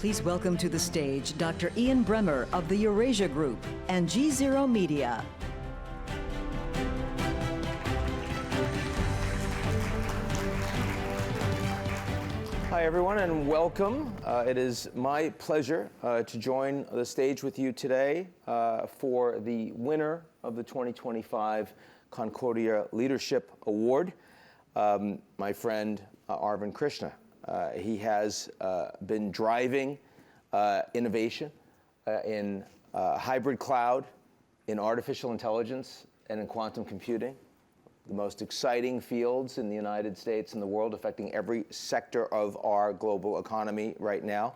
Please welcome to the stage Dr. Ian Bremmer of the Eurasia Group and G0 Media. Hi everyone and welcome. It is my pleasure to join the stage with you today for the winner of the 2025 Concordia Leadership Award, my friend Arvind Krishna. He has been driving innovation in hybrid cloud, in artificial intelligence, and in quantum computing, the most exciting fields in the United States and the world, affecting every sector of our global economy right now.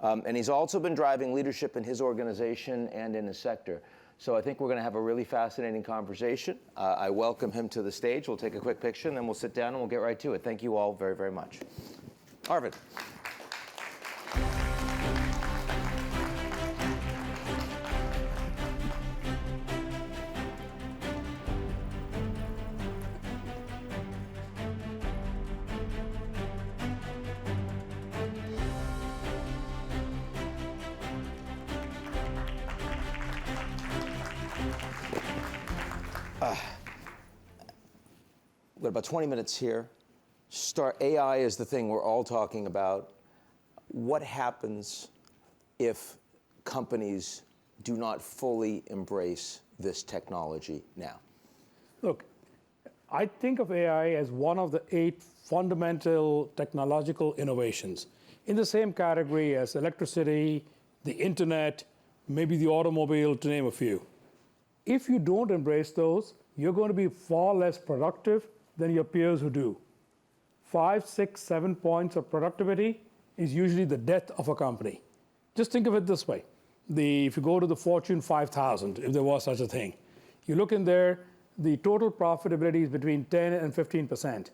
And he's also been driving leadership in his organization and in his sector. So I think we're going to have a really fascinating conversation. I welcome him to the stage. We'll take a quick picture, and then we'll sit down and we'll get right to it. Thank you all very, very much. Arvind. We've got about 20 minutes here. AI is the thing we're all talking about. What happens if companies do not fully embrace this technology now? Look, I think of AI as one of the 8 fundamental technological innovations in the same category as electricity, the internet, maybe the automobile, to name a few. If you don't embrace those, you're going to be far less productive than your peers who do. 5, 6, 7 points of productivity is usually the death of a company. Just think of it this way. If you go to the Fortune 5000, if there was such a thing, you look in there, the total profitability is between 10 and 15%.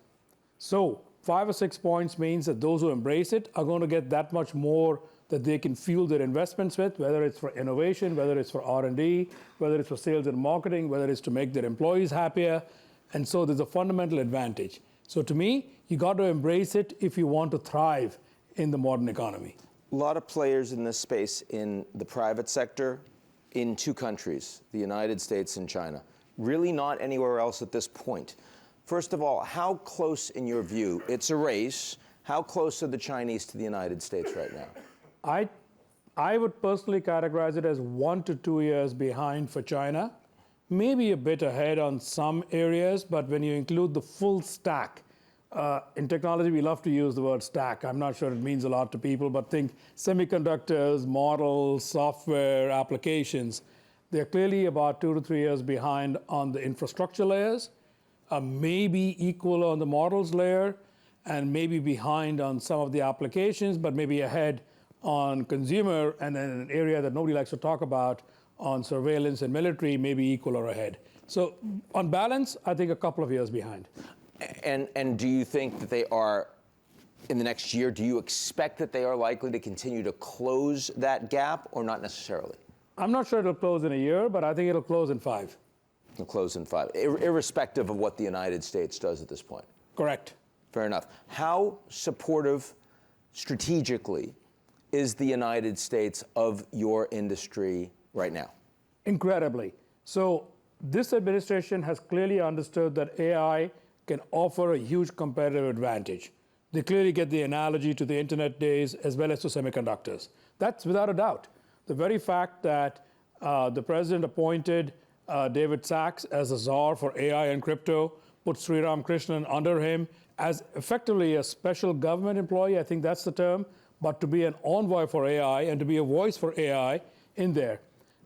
So 5 or 6 points means that those who embrace it are going to get that much more that they can fuel their investments with, whether it's for innovation, whether it's for R&D, whether it's for sales and marketing, whether it's to make their employees happier. And so there's a fundamental advantage. So to me, you got to embrace it if you want to thrive in the modern economy. A lot of players in this space in the private sector in 2 countries, the United States and China. Really not anywhere else at this point. First of all, how close in your view, it's a race, how close are the Chinese to the United States right now? I would personally categorize it as 1 to 2 years behind for China. Maybe a bit ahead on some areas, but when you include the full stack, in technology we love to use the word stack. I'm not sure it means a lot to people, but think semiconductors, models, software, applications. They're clearly about 2 to 3 years behind on the infrastructure layers, maybe equal on the models layer, and maybe behind on some of the applications, but maybe ahead on consumer, and then an area that nobody likes to talk about, on surveillance and military, maybe equal or ahead. So on balance, I think a couple of years behind. And do you think that they are, in the next year, do you expect that they are likely to continue to close that gap, or not necessarily? I'm not sure it'll close in a year, but I think it'll close in 5. It'll close in 5, irrespective of what the United States does at this point? Correct. Fair enough. How supportive strategically is the United States of your industry right now? Incredibly. So this administration has clearly understood that AI can offer a huge competitive advantage. They clearly get the analogy to the internet days as well as to semiconductors. That's without a doubt. The very fact that the president appointed David Sachs as a czar for AI and crypto, put Sriram Krishnan under him as effectively a special government employee, I think that's the term, but to be an envoy for AI and to be a voice for AI in there.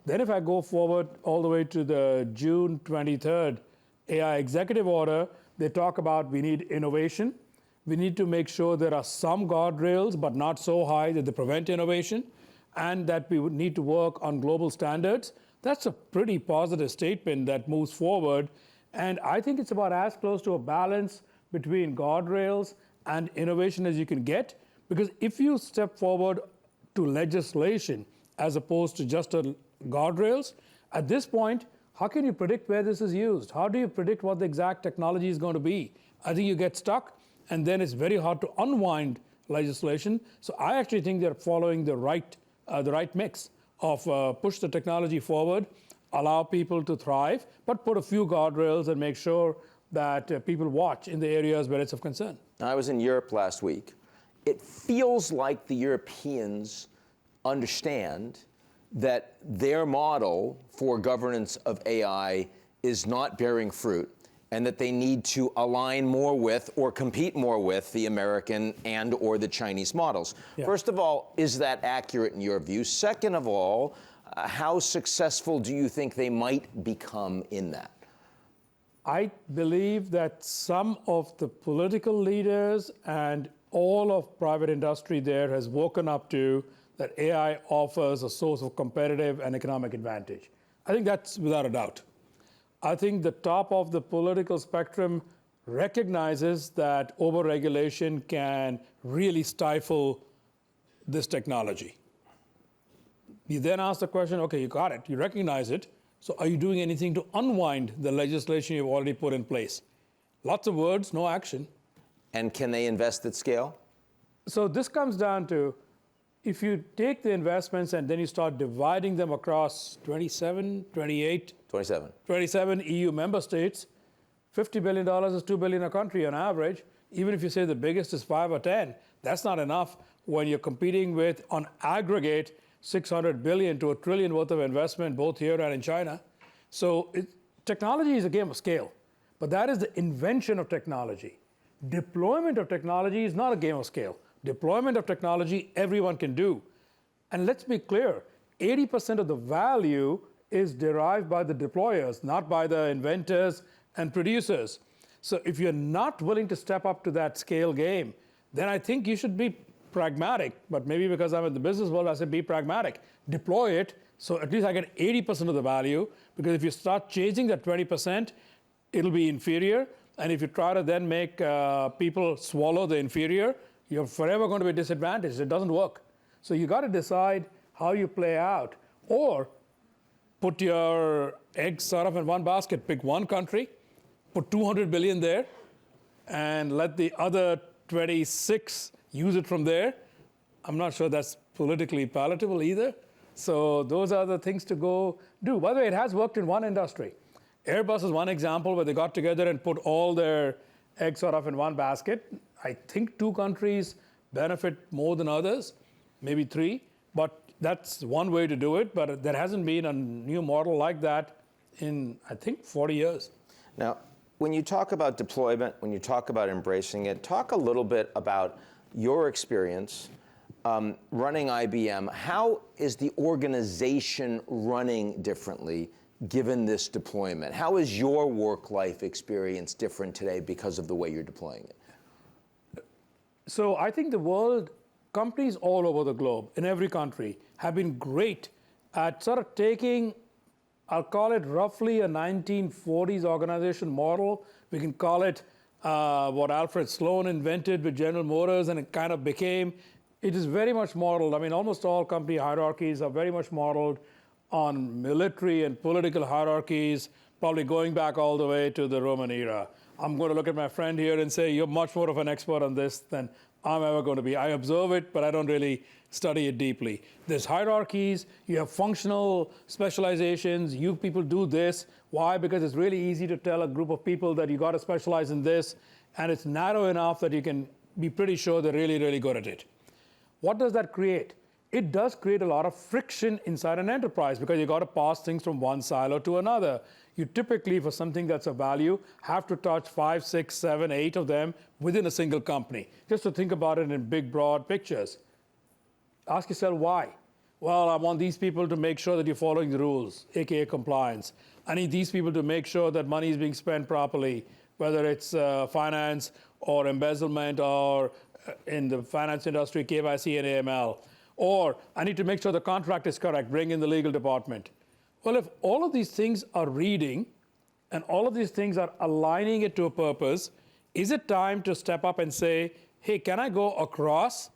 Then if I go forward all the way to the June 23rd AI executive order, they talk about we need innovation. We need to make sure there are some guardrails, but not so high that they prevent innovation, and that we would need to work on global standards. That's a pretty positive statement that moves forward. And I think it's about as close to a balance between guardrails and innovation as you can get. Because if you step forward to legislation as opposed to just a guardrails, at this point, how can you predict where this is used? How do you predict what the exact technology is going to be? I think you get stuck, and then it's very hard to unwind legislation. So I actually think they're following the right mix of push the technology forward, allow people to thrive, but put a few guardrails and make sure that people watch in the areas where it's of concern. I was in Europe last week. It feels like the Europeans understand that their model for governance of AI is not bearing fruit, and that they need to align more with or compete more with the American and or the Chinese models. Yeah. First of all, is that accurate in your view? Second of all, how successful do you think they might become in that? I believe that some of the political leaders and all of private industry there has woken up to that AI offers a source of competitive and economic advantage. I think that's without a doubt. I think the top of the political spectrum recognizes that overregulation can really stifle this technology. You then ask the question, okay, you got it, you recognize it, so are you doing anything to unwind the legislation you've already put in place? Lots of words, no action. And can they invest at scale? So this comes down to, if you take the investments and then you start dividing them across 27 EU member states, $50 billion is $2 billion a country on average. Even if you say the biggest is 5 or 10, that's not enough when you're competing with, on aggregate, 600 billion to $1 trillion worth of investment, both here and in China. So technology is a game of scale, but that is the invention of technology. Deployment of technology is not a game of scale. Deployment of technology, everyone can do. And let's be clear, 80% of the value is derived by the deployers, not by the inventors and producers. So if you're not willing to step up to that scale game, then I think you should be pragmatic. But maybe because I'm in the business world, I say be pragmatic. Deploy it, so at least I get 80% of the value, because if you start changing that 20%, it'll be inferior. And if you try to then make people swallow the inferior, you're forever going to be disadvantaged. It doesn't work. So you got to decide how you play out, or put your eggs sort of in one basket. Pick one country, put 200 billion there, and let the other 26 use it from there. I'm not sure that's politically palatable either. So those are the things to go do. By the way, it has worked in one industry. Airbus is one example where they got together and put all their eggs sort of in one basket. I think 2 countries benefit more than others, maybe 3, but that's one way to do it. But there hasn't been a new model like that in, I think, 40 years. Now, when you talk about deployment, when you talk about embracing it, talk a little bit about your experience running IBM. How is the organization running differently given this deployment? How is your work-life experience different today because of the way you're deploying it? So I think the world, companies all over the globe, in every country, have been great at sort of taking, I'll call it roughly a 1940s organization model. We can call it what Alfred Sloan invented with General Motors, and it kind of became, it is very much modeled. I mean, almost all company hierarchies are very much modeled on military and political hierarchies, probably going back all the way to the Roman era. I'm going to look at my friend here and say, you're much more of an expert on this than I'm ever going to be. I observe it, but I don't really study it deeply. There's hierarchies, you have functional specializations, you people do this. Why? Because it's really easy to tell a group of people that you got to specialize in this, and it's narrow enough that you can be pretty sure they're really, really good at it. What does that create? It does create a lot of friction inside an enterprise, because you got to pass things from one silo to another. You typically, for something that's of value, have to touch 5, 6, 7, 8 of them within a single company. Just to think about it in big, broad pictures. Ask yourself why. Well, I want these people to make sure that you're following the rules, aka compliance. I need these people to make sure that money is being spent properly, whether it's finance or embezzlement, or in the finance industry, KYC and AML. Or I need to make sure the contract is correct, bring in the legal department. Well, if all of these things are reading, and all of these things are aligning it to a purpose, is it time to step up and say, hey, can I go across?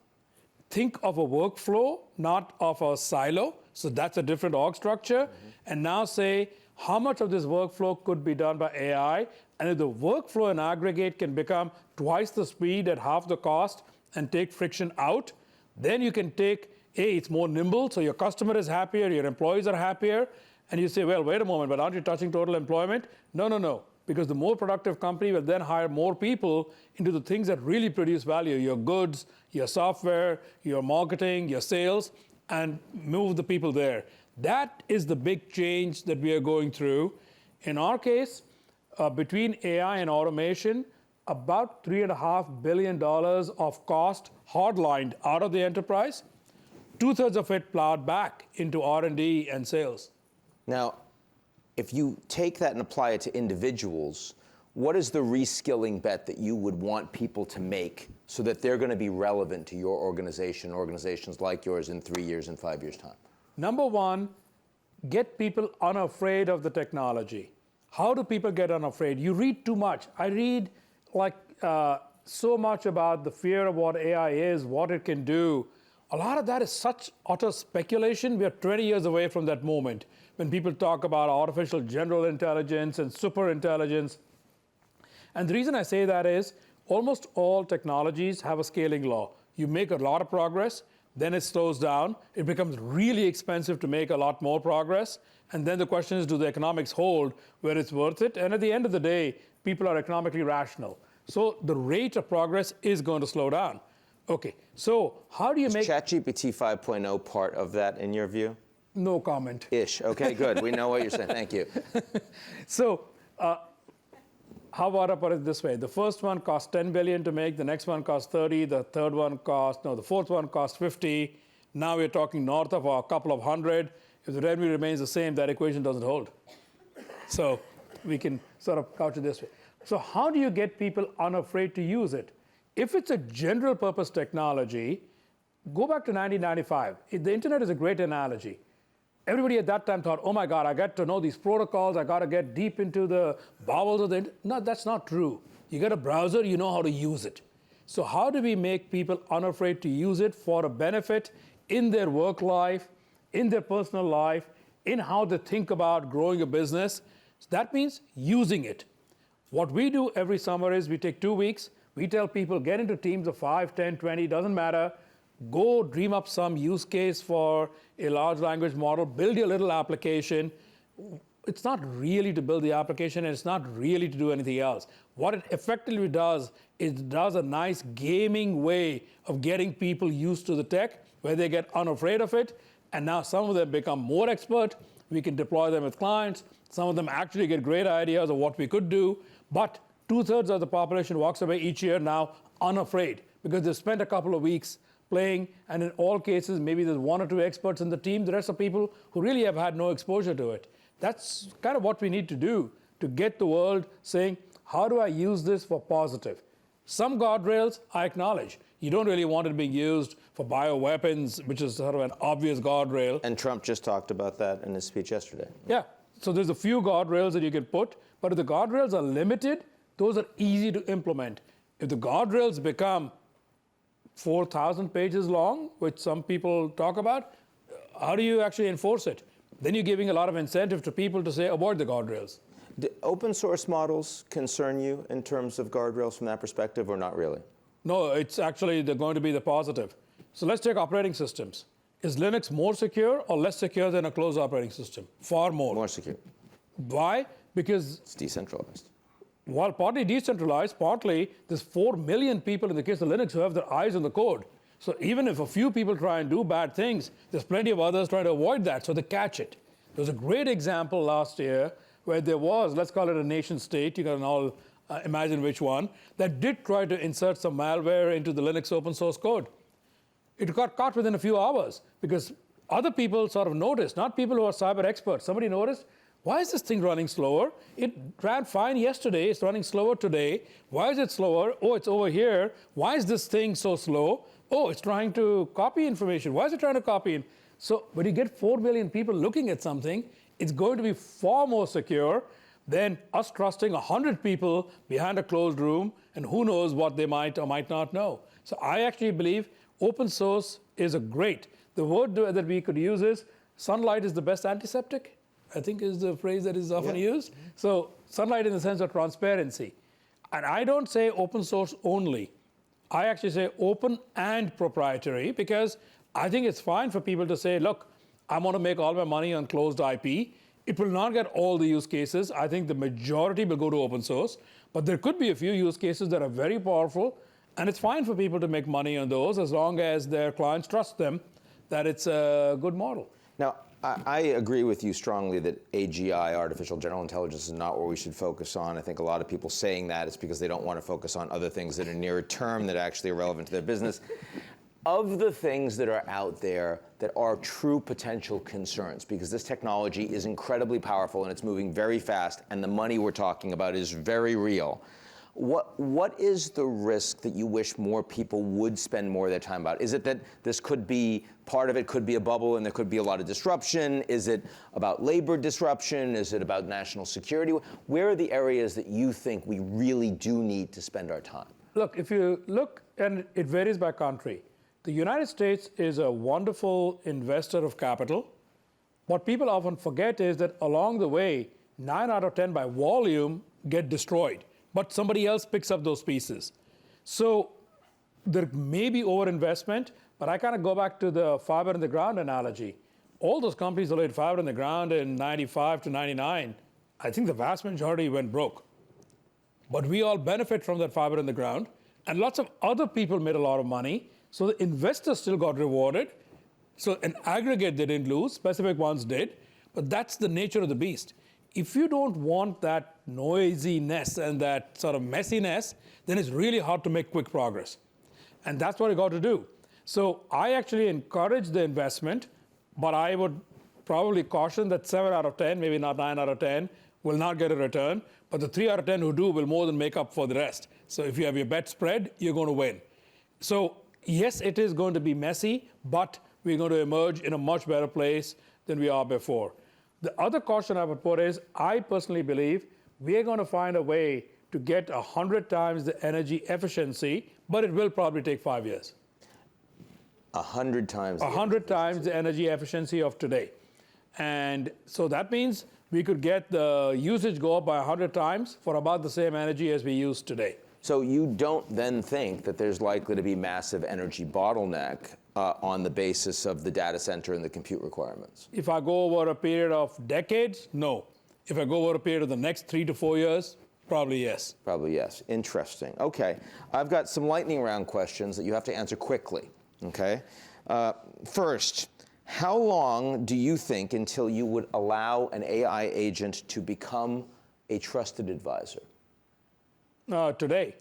Think of a workflow, not of a silo. So that's a different org structure. And now say, how much of this workflow could be done by AI? And if the workflow in aggregate can become twice the speed at half the cost, and take friction out. Then you can take, it's more nimble, so your customer is happier, your employees are happier, and you say, well, wait a moment, but aren't you touching total employment? No, no, no, because the more productive company will then hire more people into the things that really produce value, your goods, your software, your marketing, your sales, and move the people there. That is the big change that we are going through. In our case, between AI and automation, about $3.5 billion of cost hardlined out of the enterprise, 2/3 of it plowed back into R&D and sales. Now, if you take that and apply it to individuals, what is the reskilling bet that you would want people to make so that they're going to be relevant to your organization, organizations like yours in 3 years and 5 years' time? Number one, get people unafraid of the technology. How do people get unafraid? You read too much. I read so much about the fear of what AI is, what it can do. A lot of that is such utter speculation. We are 20 years away from that moment when people talk about artificial general intelligence and super intelligence. And the reason I say that is almost all technologies have a scaling law. You make a lot of progress, then it slows down. It becomes really expensive to make a lot more progress. And then the question is, do the economics hold where it's worth it? And at the end of the day, people are economically rational. So the rate of progress is going to slow down. Okay, so how do you make... Is ChatGPT 5.0 part of that in your view? No comment. Ish. Okay, good. We know what you're saying. Thank you. So how about I put it this way? The first one cost $10 billion to make, the next one cost 30, the fourth one cost 50. Now we're talking north of a couple of hundred. If the revenue remains the same, that equation doesn't hold. So we can sort of couch it this way. So how do you get people unafraid to use it? If it's a general purpose technology, go back to 1995. The internet is a great analogy. Everybody at that time thought, oh my God, I got to know these protocols, I got to get deep into the bowels of the internet. No, that's not true. You get a browser, you know how to use it. So how do we make people unafraid to use it for a benefit in their work life, in their personal life, in how they think about growing a business? So that means using it. What we do every summer is we take 2 weeks, we tell people get into teams of 5, 10, 20, doesn't matter. Go dream up some use case for a large language model, build your little application. It's not really to build the application, and it's not really to do anything else. What it effectively does is it does a nice gaming way of getting people used to the tech, where they get unafraid of it, and now some of them become more expert. We can deploy them with clients. Some of them actually get great ideas of what we could do, but 2/3 of the population walks away each year now unafraid because they've spent a couple of weeks playing, and in all cases, maybe there's 1 or 2 experts in the team. The rest are people who really have had no exposure to it. That's kind of what we need to do to get the world saying, how do I use this for positive? Some guardrails, I acknowledge. You don't really want it being used for bioweapons, which is sort of an obvious guardrail. And Trump just talked about that in his speech yesterday. Yeah, so there's a few guardrails that you can put, but if the guardrails are limited, those are easy to implement. If the guardrails become 4,000 pages long, which some people talk about, how do you actually enforce it? Then you're giving a lot of incentive to people to say, avoid the guardrails. Do open source models concern you in terms of guardrails from that perspective, or not really? No, it's actually going to be the positive. So let's take operating systems. Is Linux more secure or less secure than a closed operating system? Far more. More secure. Why? Because it's decentralized. While partly decentralized, partly there's 4 million people in the case of Linux who have their eyes on the code. So even if a few people try and do bad things, there's plenty of others trying to avoid that, so they catch it. There was a great example last year where there was, let's call it a nation state, you can all imagine which one, that did try to insert some malware into the Linux open source code. It got caught within a few hours because other people sort of noticed, not people who are cyber experts. Somebody noticed, why is this thing running slower? It ran fine yesterday, it's running slower today. Why is it slower? Oh, it's over here. Why is this thing so slow? Oh, it's trying to copy information. Why is it trying to copy it? So when you get 4 million people looking at something, it's going to be far more secure than us trusting 100 people behind a closed room, and who knows what they might or might not know. So I actually believe open source is a great. The word that we could use is sunlight is the best antiseptic, I think is the phrase that is often used. So sunlight in the sense of transparency. And I don't say open source only. I actually say open and proprietary, because I think it's fine for people to say, look, I want to make all my money on closed IP. It will not get all the use cases. I think the majority will go to open source, but there could be a few use cases that are very powerful, and it's fine for people to make money on those as long as their clients trust them that it's a good model. Now, I agree with you strongly that AGI, artificial general intelligence, is not where we should focus on. I think a lot of people saying that is because they don't want to focus on other things that are nearer term that actually are relevant to their business. Of the things that are out there that are true potential concerns, because this technology is incredibly powerful and it's moving very fast, and the money we're talking about is very real, what is the risk that you wish more people would spend more of their time about? Is it that this could be, part of it could be a bubble and there could be a lot of disruption? Is it about labor disruption? Is it about national security? Where are the areas that you think we really do need to spend our time? Look, if you look, and it varies by country, the United States is a wonderful investor of capital. What people often forget is that along the way, 9 out of 10 by volume get destroyed, but somebody else picks up those pieces. So there may be overinvestment, but I kind of go back to the fiber in the ground analogy. All those companies that laid fiber in the ground in 95 to 99, I think the vast majority went broke. But we all benefit from that fiber in the ground, and lots of other people made a lot of money, so the investors still got rewarded. So in aggregate, they didn't lose, specific ones did, but that's the nature of the beast. If you don't want that noisiness and that sort of messiness, then it's really hard to make quick progress. And that's what you got to do. So I actually encourage the investment, but I would probably caution that 7 out of 10, maybe not 9 out of 10, will not get a return, but the 3 out of 10 who do will more than make up for the rest. So if you have your bet spread, you're going to win. So yes, it is going to be messy, but we're going to emerge in a much better place than we are before. The other caution I would put is, I personally believe we are going to find a way to get 100 times the energy efficiency, but it will probably take 5 years. 100 times? 100 times the energy efficiency of today. And so that means we could get the usage go up by 100 times for about the same energy as we use today. So you don't then think that there's likely to be massive energy bottleneck on the basis of the data center and the compute requirements? If I go over a period of decades, no. If I go over a period of the next 3 to 4 years, probably yes. Probably yes. Interesting. Okay. I've got some lightning round questions that you have to answer quickly. Okay. First, how long do you think until you would allow an AI agent to become a trusted advisor? Today.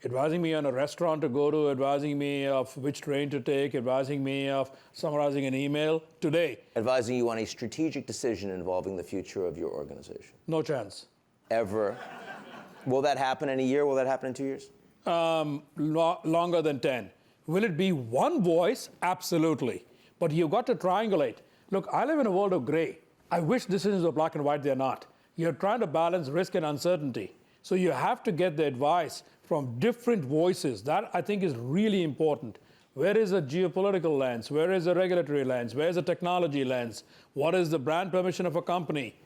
Advising me on a restaurant to go to, advising me of which train to take, advising me of summarizing an email, today. Advising you on a strategic decision involving the future of your organization? No chance. Ever? Will that happen in a year? Will that happen in 2 years? Longer than 10. Will it be one voice? Absolutely. But you've got to triangulate. Look, I live in a world of gray. I wish decisions were black and white. They're not. You're trying to balance risk and uncertainty. So you have to get the advice from different voices. That, I think, is really important. Where is a geopolitical lens? Where is a regulatory lens? Where is a technology lens? What is the brand permission of a company?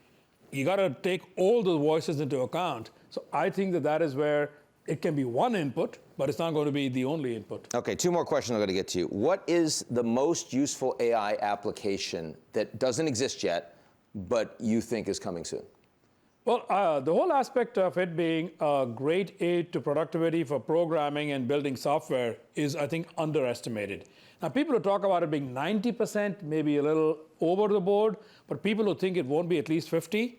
You got to take all those voices into account. So I think that that is where it can be one input, but it's not going to be the only input. Okay, 2 more questions I'm going to get to you. What is the most useful AI application that doesn't exist yet, but you think is coming soon? Well, the whole aspect of it being a great aid to productivity for programming and building software is, I think, underestimated. Now, people who talk about it being 90%, maybe a little over the board, but people who think it won't be at least 50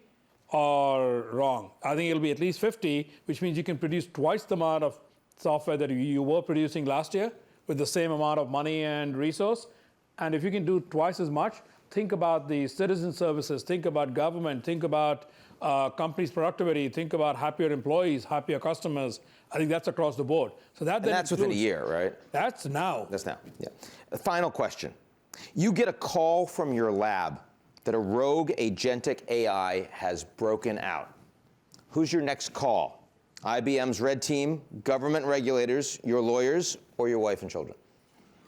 are wrong. I think it'll be at least 50, which means you can produce twice the amount of software that you were producing last year with the same amount of money and resource. And if you can do twice as much, think about the citizen services, think about government, think about companies' productivity, think about happier employees, happier customers. I think that's across the board. So that's within a year, right? That's now. That's now, yeah. Final question. You get a call from your lab that a rogue agentic AI has broken out. Who's your next call? IBM's red team, government regulators, your lawyers, or your wife and children?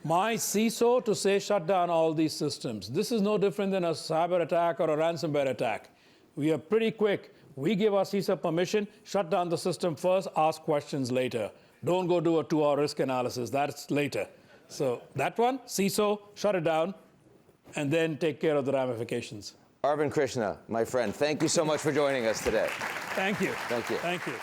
My CISO to say shut down all these systems. This is no different than a cyber attack or a ransomware attack. We are pretty quick. We give our CISO permission, shut down the system first, ask questions later. Don't go do a 2-hour risk analysis. That's later. So that one, CISO, shut it down, and then take care of the ramifications. Arvind Krishna, my friend, thank you so much for joining us today. Thank you. Thank you. Thank you.